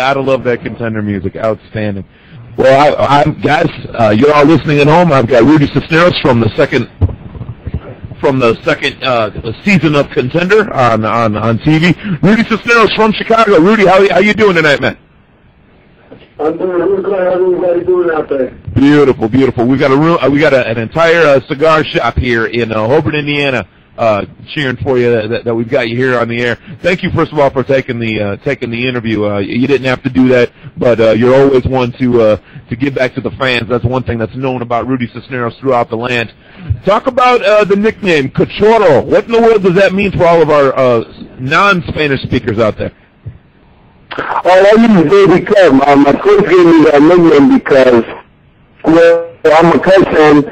Gotta love that Contender music. Outstanding. Well, guys, you're all listening at home. I've got Rudy Cisneros from the second season of Contender on TV. Rudy Cisneros from Chicago. Rudy, how you doing tonight, man? I'm doing good. How's everybody doing out there? Beautiful, beautiful. We got an entire cigar shop here in Hobart, Indiana, cheering for you that we've got you here on the air. Thank you, first of all, for taking the interview. You didn't have to do that, but you're always one to give back to the fans. That's one thing that's known about Rudy Cisneros throughout the land. Talk about the nickname Cachorro. What in the world does that mean for all of our non-Spanish speakers out there? Oh, that means baby cub. My coach gave me that nickname because, well, I'm a Cubs fan,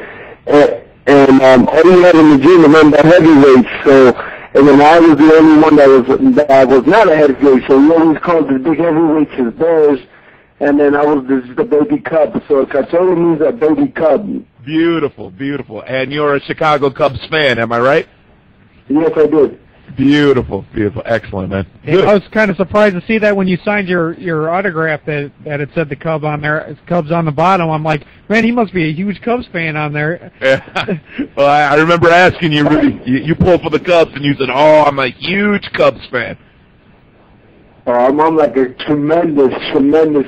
and all we had in the gym was nothing but heavyweights. So, and then I was the only one that was not a heavyweight. So we always called the big heavyweights as bears, and then I was the baby cub. So Cachorro means a baby cub. Beautiful, beautiful. And you're a Chicago Cubs fan, am I right? Yes, I did. Beautiful, beautiful, excellent, man. Good. I was kind of surprised to see that when you signed your autograph that it said the Cub on there, Cubs on the bottom. I'm like, man, he must be a huge Cubs fan on there. Yeah. Well, I remember asking you, Rudy. You pulled for the Cubs, and you said, "Oh, I'm a huge Cubs fan." I'm like a tremendous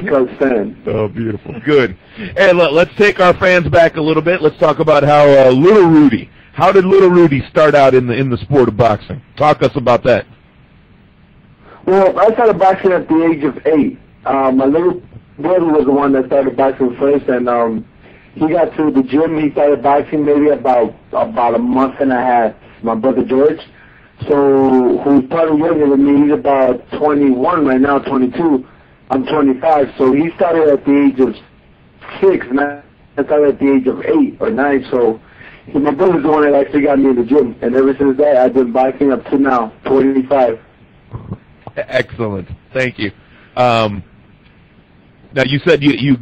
Cubs fan. Oh, beautiful, good. Hey, let's take our fans back a little bit. Let's talk about how little Rudy. How did little Rudy start out in the sport of boxing? Talk to us about that. Well, I started boxing at the age of 8. My little brother was the one that started boxing first, and he got to the gym. He started boxing maybe about a month and a half. My brother George, so who's probably younger than me. He's about 21 right now, 22. I'm 25. So he started at the age of 6, and I started at the age of 8 or 9. So my brother's the one that actually got me in the gym, and ever since that, I've been boxing up to now, 25. Excellent. Thank you. Now, you said you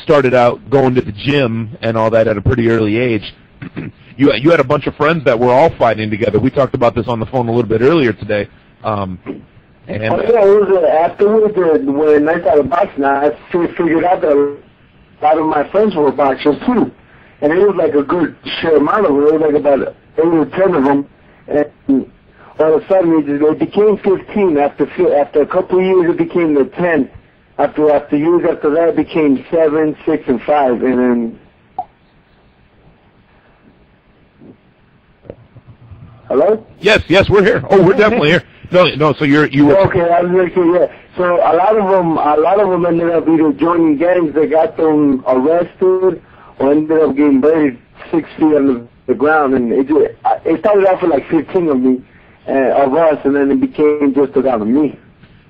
started out going to the gym and all that at a pretty early age. You had a bunch of friends that were all fighting together. We talked about this on the phone a little bit earlier today. It was afterwards when I started boxing, I figured out that a lot of my friends were boxers too. And it was like a good share amount of them. It was like about 8 or 10 of them. And all of a sudden, it became 15. After a couple of years, it became the 10. After years after that, it became 7, 6, and 5. And then... Hello? Yes, we're here. Oh, we're definitely here. No. So you were okay. I was making yeah. So a lot of them ended up either joining gangs that got them arrested, or ended up getting buried 6 feet under the ground, and it started off with like 15 of me, of us, and then it became just about me.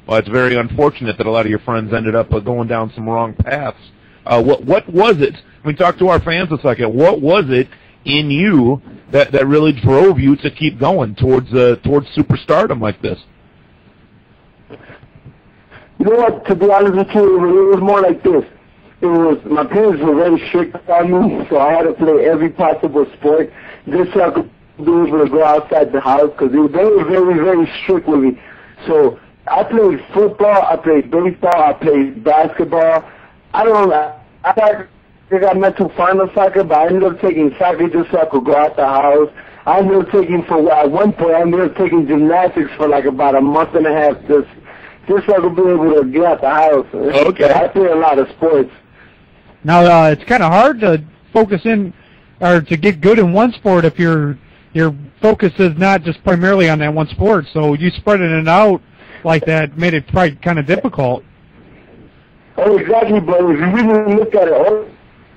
Well, it's very unfortunate that a lot of your friends ended up going down some wrong paths. What was it? We talked to our fans a second. What was it in you that really drove you to keep going towards superstardom like this? You know what? To be honest with you, it was more like this. My parents were very strict on me, so I had to play every possible sport just so I could be able to go outside the house, because they were very, very, very strict with me. So I played football, I played baseball, I played basketball. I got meant to final soccer, but I ended up taking soccer just so I could go out the house. I ended up taking gymnastics for like about a month and a half just so I could be able to get out the house. Okay. I play a lot of sports. Now, it's kind of hard to focus in or to get good in one sport if your focus is not just primarily on that one sport. So you spreading it out like that made it probably kind of difficult. Oh, exactly, but if you really look at it, all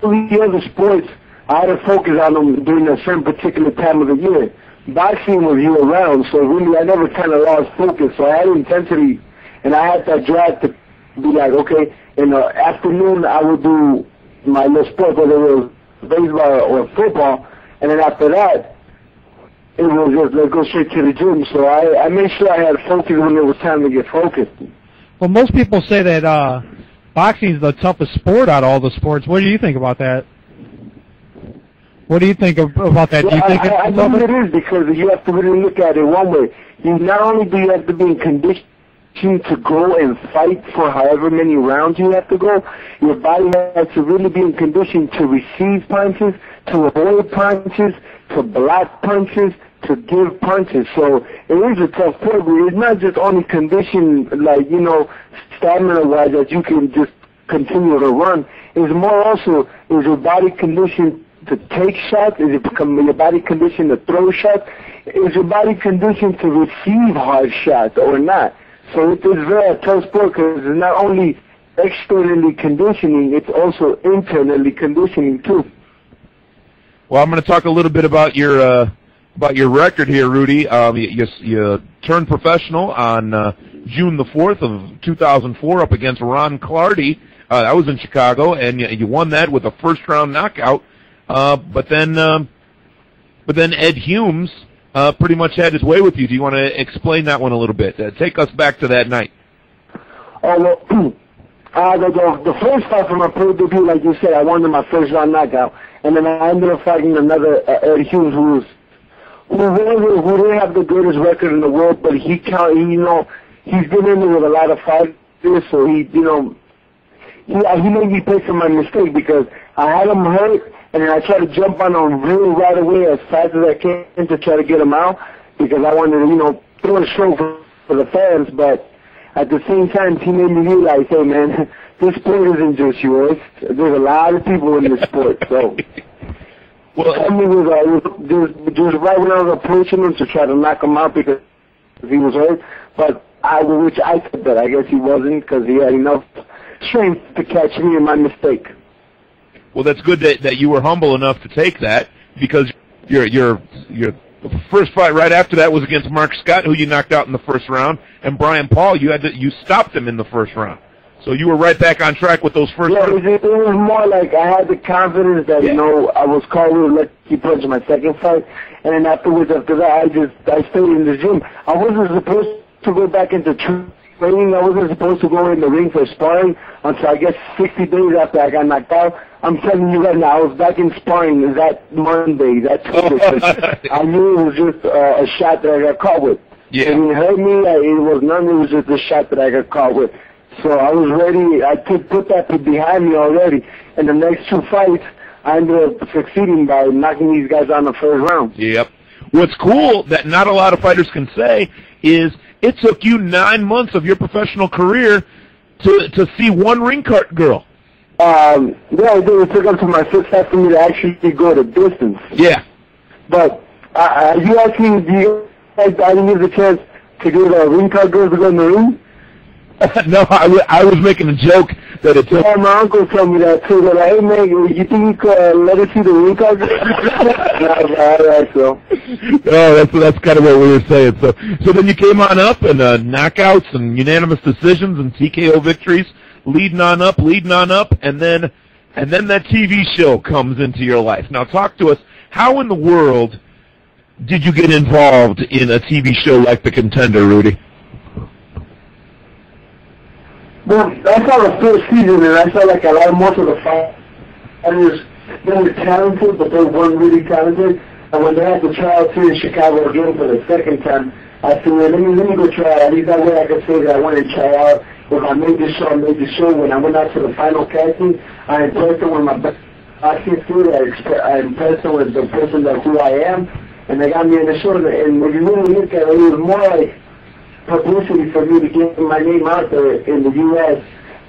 the other sports, I had to focus on them during a certain particular time of the year. Boxing was year-round, so really I never kind of lost focus. So I had intensity, and I had that drive to be like, okay, in the afternoon I would do my little sport, whether it was baseball or football, and then after that, it was just let's go straight to the gym. So I made sure I had focus when it was time to get focused. Well, most people say that boxing is the toughest sport out of all the sports. What do you think about that? What do you think about that? Well, do you think I believe it is, because you have to really look at it one way. Not only do you have to be in condition to go and fight for however many rounds you have to go. Your body has to really be in condition to receive punches, to avoid punches, to block punches, to give punches. So it is a tough sport. It's not just only condition, like, you know, stamina-wise that you can just continue to run. It's more also, is your body conditioned to take shots? Is your body conditioned to throw shots? Is your body conditioned to receive hard shots or not? So it is very tough sport because it's not only externally conditioning, it's also internally conditioning too. Well, I'm going to talk a little bit about your record here, Rudy. You turned professional on June the 4th of 2004 up against Ron Clardy. That was in Chicago, and you won that with a first-round knockout. But then Ed Humes pretty much had his way with you. Do you want to explain that one a little bit? Take us back to that night. Oh, well, the first fight for my pro debut, like you said, I won in my first-round knockout, and then I ended up fighting another Ed Humes who didn't have the greatest record in the world, but he's been in there with a lot of fighters, so he made me pay for my mistake because I had him hurt, and then I tried to jump on him really right away as fast as I can to try to get him out because I wanted to, throw a show for the fans, but at the same time, he made me realize, hey, man, this sport isn't just yours. There's a lot of people in this sport, so... Well, I mean, just right when I was approaching him to try to knock him out because he was hurt, but which I said that I guess he wasn't because he had enough strength to catch me in my mistake. Well, that's good that you were humble enough to take that because your first fight right after that was against Mark Scott, who you knocked out in the first round, and Brian Paul, you stopped him in the first round. So you were right back on track with those first. Yeah, it was more like I had the confidence that I was called with a lucky punch in my second fight, and then after that I stayed in the gym. I wasn't supposed to go back into training. I wasn't supposed to go in the ring for sparring until I guess 60 days after I got knocked out. I'm telling you right now, I was back in sparring that Monday, that Tuesday. I knew it was just a shot that I got caught with. Yeah. And it hurt me. It was nothing. It was just a shot that I got caught with. So I was ready. I could put that behind me already. And the next two fights, I ended up succeeding by knocking these guys out in the first round. Yep. What's cool that not a lot of fighters can say is it took you 9 months of your professional career to see one ring cart girl. It took up to my fifth fight for me to actually go the distance. Yeah. But you asked me, I didn't give the chance to get a ring cart girl to go in the ring? No, I was making a joke that it took... Yeah, my uncle told me that too. They're like, hey, man, you think you could let us see the ring card? And I was like, all right, so. Oh, that's kind of what we were saying. So then you came on up and knockouts and unanimous decisions and TKO victories, leading on up, and then that TV show comes into your life. Now talk to us. How in the world did you get involved in a TV show like The Contender, Rudy? Well, I saw the first season, and I saw like most of the fighters, they were talented, but they weren't really talented. And when they had the trial here in Chicago again for the second time, I said, well, let me go try out. At least that way I could say that I went and try out. If I made the show, I made the show. When I went out to the final casting, I impressed them with my boxing skill. I impressed them with the person that who I am, and they got me in the show. And when you really look at it, it was more like publicity for me to get my name out there in the U.S.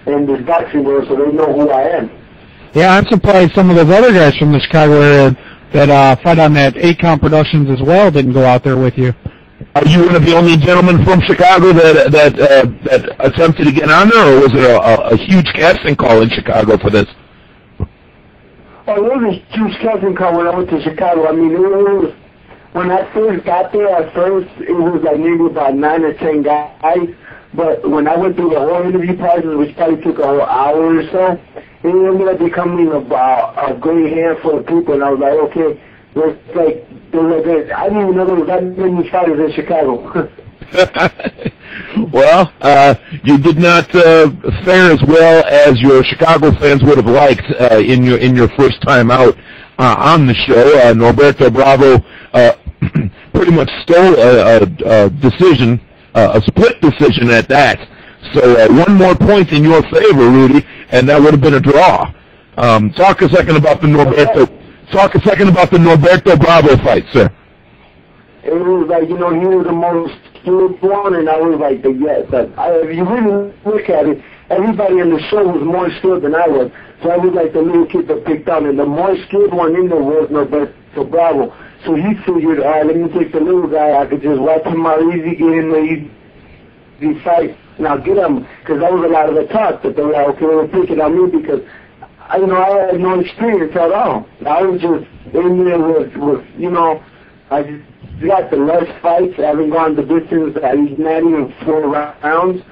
and this boxing world so they know who I am. Yeah, I'm surprised some of those other guys from the Chicago area that fight on that 8-Count Productions as well didn't go out there with you. Are you one of the only gentlemen from Chicago that attempted to get on there, or was it a huge casting call in Chicago for this? Oh, it was a huge casting call when I went to Chicago. I mean, it was... When I first got there, at first, it was like maybe about 9 or 10 guys. But when I went through the whole interview process, which probably took a whole hour or so, it ended up becoming about a great handful of people. And I was like, okay, I didn't even know there was that many fighters in Chicago. Well, you did not fare as well as your Chicago fans would have liked in your first time out on the show. Norberto Bravo pretty much stole a decision a split decision at that. So 1 more point in your favor, Rudy, and that would have been a draw. Talk a second about the Norberto Bravo fight, sir. It was like, you know, he was the most skilled one, and I was like, yes. If you really look at it, everybody in the show was more skilled than I was. So I was like the little kid that picked out, and the more skilled one in there was Norberto Bravo. So he figured, all right, let me take the little guy. I could just wipe him out easy, get him the easy fight, and I'll get him. Because that was a lot of the talk that they were like, okay, we're picking on me because, I had no experience at all. I was just in there with you know, I just got the less fights. I haven't gone the distance. Not even 4 rounds.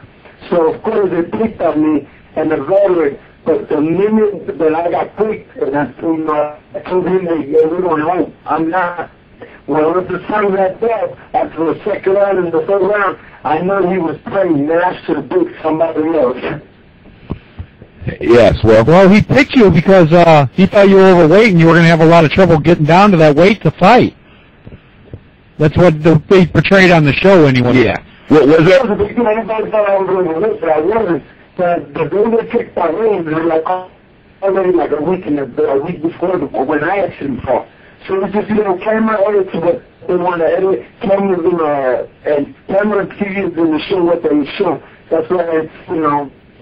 So, of course, they picked on me and the veteran. But the minute that I got picked, and I told him, yeah, we're going home. I'm not. Well, if the sun got there, after the second round and the third round, I know he was playing Nash to pick somebody else. Yes, well, he picked you because he thought you were overweight and you were going to have a lot of trouble getting down to that weight to fight. That's what they portrayed on the show, anyway. Yeah. What was it? Everybody thought I was overweight, but I wasn't. The day they picked my name, they were like already like a week before when I actually fought. So it was just, camera edits what they want to edit, cameras and camera previews in the show what they show. That's why it's,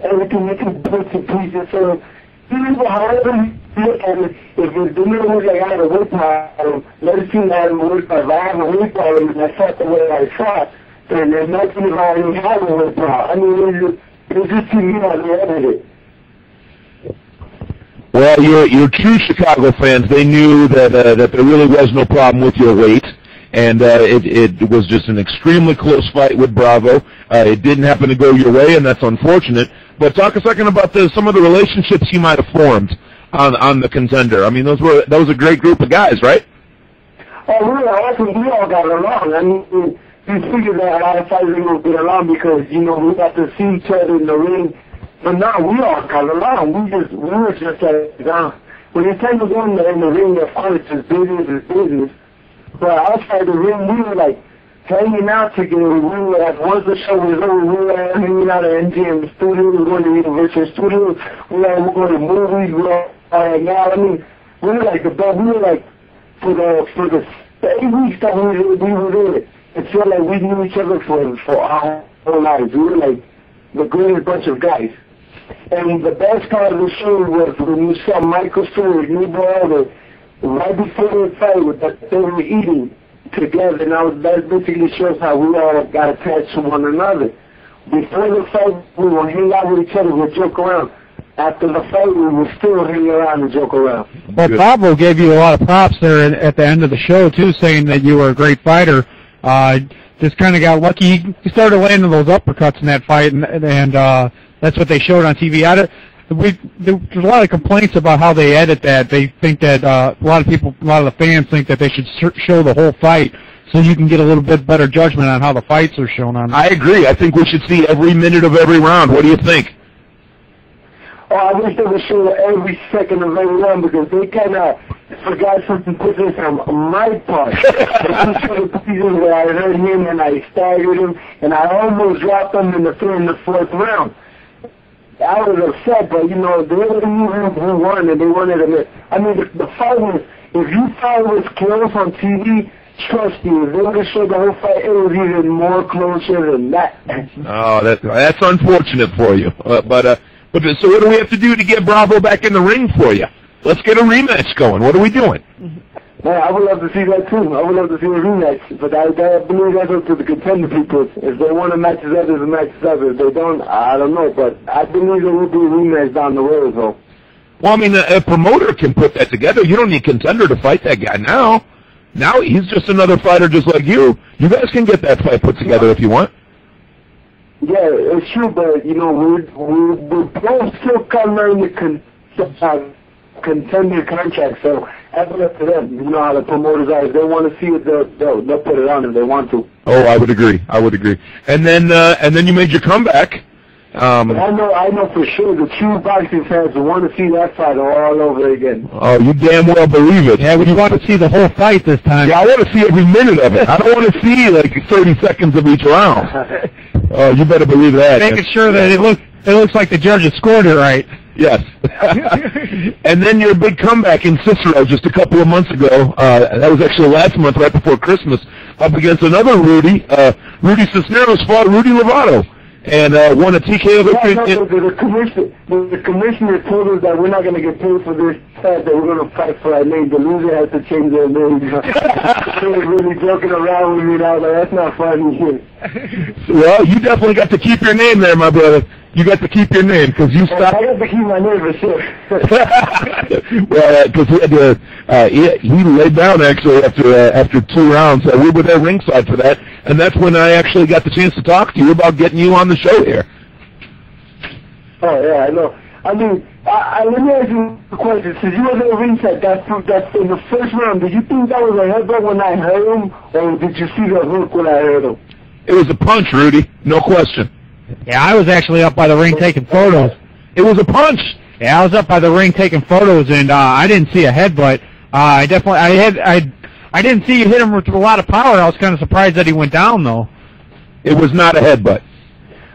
everything you can put to pieces. So, however you look at it, if it didn't look like I had a weight problem, let it seem that I had a weight problem. If I have a weight problem and I fought the way I fought, then there's nothing if I didn't have a weight problem. I mean, it's just to me how they edit it. Well, your true Chicago fans, they knew that there really was no problem with your weight, and it was just an extremely close fight with Bravo. It didn't happen to go your way, and that's unfortunate. But talk a second about some of the relationships you might have formed on the Contender. I mean, that was a great group of guys, right? Oh, really? I think we all got along. I mean, we figured that a lot of fighters were going to get along because, we got to see each other in the ring. But now we all got along. We were just like, when it's time to go in the ring, of course, it's business is business. But outside the ring, we were like hanging out together. We were like, once the show was over, we were hanging out at MGM Studios. We were going to Universal Studios. We were going to movies. We were hanging out. I mean, we were like the best. We were like, for the 8 weeks that we were in it, it felt like we knew each other for our whole lives. We were like the greatest bunch of guys. And the best part of the show was when you saw Michael Stewart, new brother, right before the fight, that they were eating together. Now that basically shows how we all got attached to one another. Before the fight, we would hang out with each other, we'd joke around. After the fight, we would still hang around and joke around. Well, Pablo gave you a lot of props there at the end of the show, too, saying that you were a great fighter. Just kind of got lucky. He started landing those uppercuts in that fight, and that's what they showed on TV. There's a lot of complaints about how they edit that. They think that a lot of the fans think that they should show the whole fight so you can get a little bit better judgment on how the fights are shown on. I agree. I think we should see every minute of every round. What do you think? Oh, I wish they would show every second of every round because they kind of forgot something quickly from my part. They showed the pieces where I hurt him and I staggered him and I almost dropped him in the 3rd and the 4th round. I was upset, but they already knew who won, and they wanted to. I mean, the fight was. If you thought it was close on TV, trust me, if they would have showed the whole fight, it was even more closer than that. Oh, that's unfortunate for you. But so what do we have to do to get Bravo back in the ring for you? Let's get a rematch going. What are we doing? Man, I would love to see that too. I would love to see a rematch, but I believe that's up to the Contender people. If they want to match us up, there's a match us up. If they don't, I don't know, but I believe there will be a rematch down the road, though. Well, I mean, a promoter can put that together. You don't need Contender to fight that guy now. Now he's just another fighter just like you. You guys can get that fight put together if you want. Yeah, it's true, but, we're both still covering the Contender contract, so that's up to them. You know how the promoters are. If they want to see it, they'll put it on if they want to. Oh, I would agree. And then you made your comeback. I know for sure the true boxing fans will want to see that fight all over again. Oh, you damn well believe it. Yeah, we want to see the whole fight this time. Yeah, I want to see every minute of it. I don't want to see like 30 seconds of each round. Oh, you better believe that. Making sure that it looks like the judges scored it right. Yes. And then your big comeback in Cicero just a couple of months ago. That was actually last month, right before Christmas, up against another Rudy. Rudy Cisneros fought Rudy Lovato and won a TKO victory. The commissioner told us that we're not going to get paid for this fight, that we're going to fight for our name. The loser has to change their name. They were really joking around with me now, but that's not funny. Well, you definitely got to keep your name there, my brother. You got to keep your name because you stopped. I got to keep my name for sure. Well, because he laid down actually after 2 rounds. We were there ringside for that, and that's when I actually got the chance to talk to you about getting you on the show here. Oh yeah, I know. I mean, let me ask you a question. Since you were there ringside, that's in the first round. Did you think that was a headbutt when I heard him, or did you see the hook when I heard him? It was a punch, Rudy. No question. Yeah, I was actually up by the ring taking photos. It was a punch. Yeah, I was up by the ring taking photos, and I didn't see a headbutt. I didn't see you hit him with a lot of power. I was kind of surprised that he went down, though. It was not a headbutt.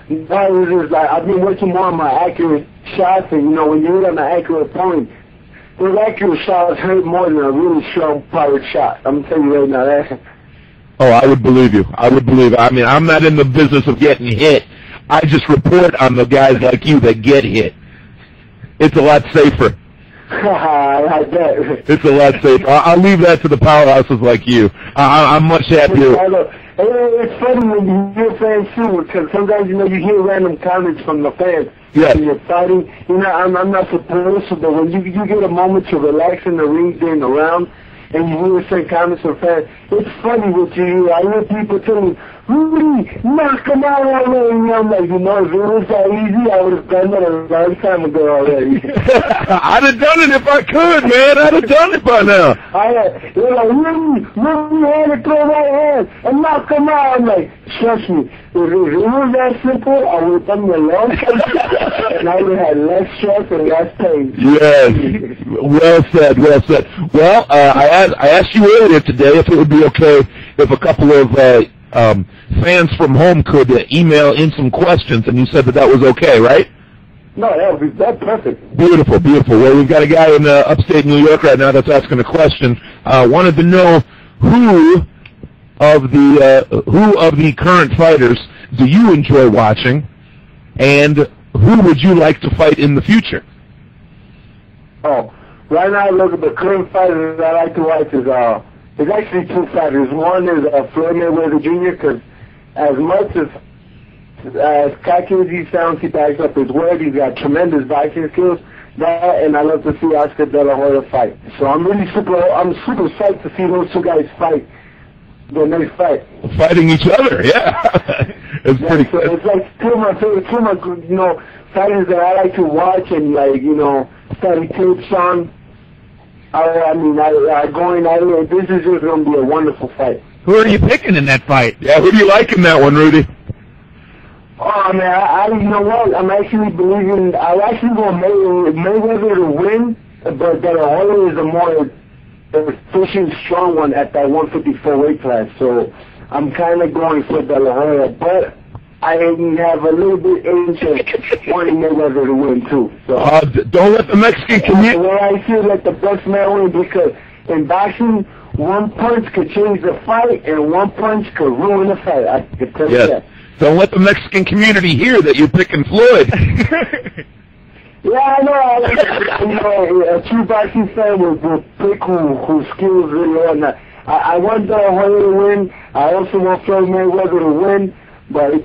No, it was just like, I've been working more on my accurate shots, and when you hit on an accurate point, those accurate shots hurt more than a really strong powered shot. I'm telling you right now that. Oh, I would believe you. I would believe it. I mean, I'm not in the business of getting hit. I just report on the guys like you that get hit. It's a lot safer. I bet. It's a lot safer. I'll leave that to the powerhouses like you. I'm much happier. It's funny when you hear fans too, because sometimes you hear random comments from the fans. Yes. When you're fighting, I'm not supposed to, but when you get a moment to relax in the ring during the round, and you hear certain comments from fans, it's funny what you hear. I hear people telling me, Rudy, knock him out already. And I'm like, if it was that easy, I would have done that a long time ago already. I'd have done it if I could, man. I'd have done it by now. They're like, Rudy had to throw that hand and knock him out. I'm like, trust me, if it was that simple, I would have done it a long time and I would have had less stress and less pain. Yes. Well said, well said. Well, I asked you earlier today if it would be okay if a couple of fans from home could email in some questions, and you said that was okay, right? No, that's perfect. Beautiful, beautiful. Well, we've got a guy in upstate New York right now that's asking a question. Wanted to know who of the current fighters do you enjoy watching, and who would you like to fight in the future? Oh, right now, look at the current fighters that I like to watch is there's actually 2 fighters. One is Floyd Mayweather Jr., because as much as cocky as he sounds, he backs up his word. He's got tremendous boxing skills. That, and I love to see Oscar De La Hoya fight. So I'm super psyched to see those 2 guys fight their next fight. Fighting each other, yeah. It's pretty so good. It's like 2 of my favorite, 2 of my, fighters that I like to watch and, study tapes on. This is just going to be a wonderful fight. Who are you picking in that fight? Yeah, who do you like in that one, Rudy? Oh, man, you know what? I'm actually believing, I'll actually go Mayweather to win, but De La Hoya is a more efficient, strong one at that 154 weight class. So I'm kind of going for De La Hoya, but I have a little bit interest wanting Mayweather to win too. So don't let the Mexican community. Well, I feel like the best man win, because in boxing, one punch could change the fight, and one punch could ruin the fight. I can tell you that. Don't let the Mexican community hear that you're picking Floyd. Yeah, I know. A true boxing fan will pick whose skills really are. I want De La Hoya to win. I also want Floyd Mayweather to win. But I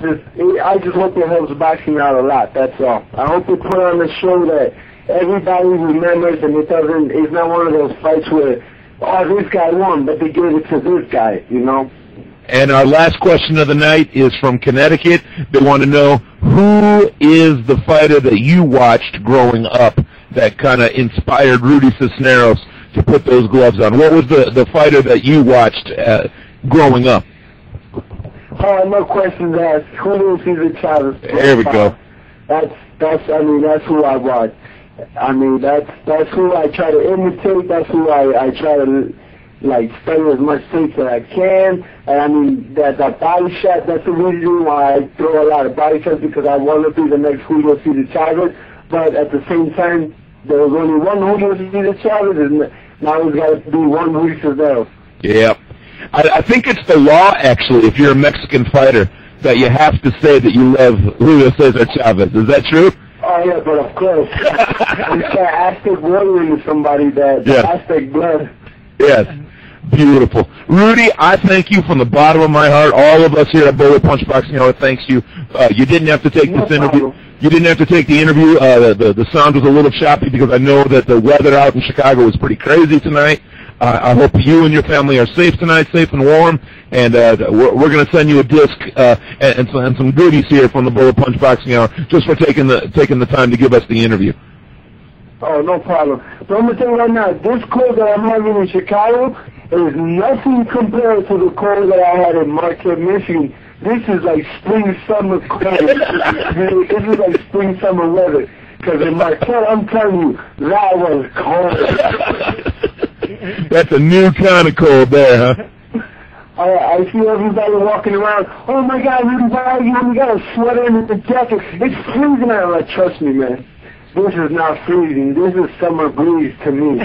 just hope it helps boxing out a lot. That's all. I hope they put on a show that everybody remembers, and it's not one of those fights where, this guy won, but they gave it to this guy, And our last question of the night is from Connecticut. They want to know, who is the fighter that you watched growing up that kind of inspired Rudy Cisneros to put those gloves on? What was the fighter that you watched growing up? Oh, no questions asked. Julio Cesar Chavez. There we go. That's who I watch. That's who I try to imitate. That's who I try to like study as much tape as I can. And I mean, that body shot, that's the reason why I throw a lot of body shots, because I want to be the next Julio Chavez. But at the same time, there was only one Julio Chavez, and now there's got to be one Rudy Cisneros. Yeah. I think it's the law, actually, if you're a Mexican fighter, that you have to say that you love Julio Cesar Chavez. Is that true? Oh, yeah, but of course. I'm Aztec warrior to somebody that Aztec blood. Yes. Beautiful. Rudy, I thank you from the bottom of my heart. All of us here at Bolo Punch Boxing Hour thanks you. You didn't have to take this interview. You didn't have to take the interview. The sound was a little choppy because I know that the weather out in Chicago was pretty crazy tonight. I hope you and your family are safe tonight, safe and warm. And we're going to send you a disc and some goodies here from the Bolo Punch Boxing Hour just for taking the time to give us the interview. Oh, no problem. But I'm going to tell you right now, this cold that I'm having in Chicago is nothing compared to the cold that I had in Marquette, Michigan. This is like spring, summer cold. This is like spring, summer weather. Because in Marquette, I'm telling you, that was cold. That's a new kind of cold there, huh? I see everybody walking around, oh my God, you got a sweater and a jacket. It's freezing out. Like, trust me, man. This is not freezing. This is summer breeze to me.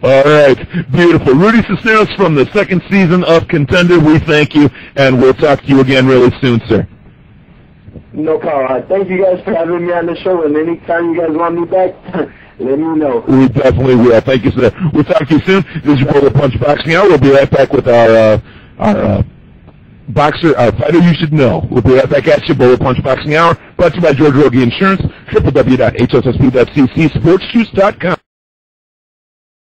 All right. Beautiful. Rudy Cisneros from the second season of Contender, we thank you, and we'll talk to you again really soon, sir. No problem. Thank you guys for having me on the show, and anytime you guys want me back, let me know. We definitely will. Thank you, sir. We'll talk to you soon. This is your Bolo Punch Boxing Hour. We'll be right back with our fighter you should know. We'll be right back at you, Bolo Punch Boxing Hour, brought to you by George Rogie Insurance, www.hssp.cc, sportsjuice.com.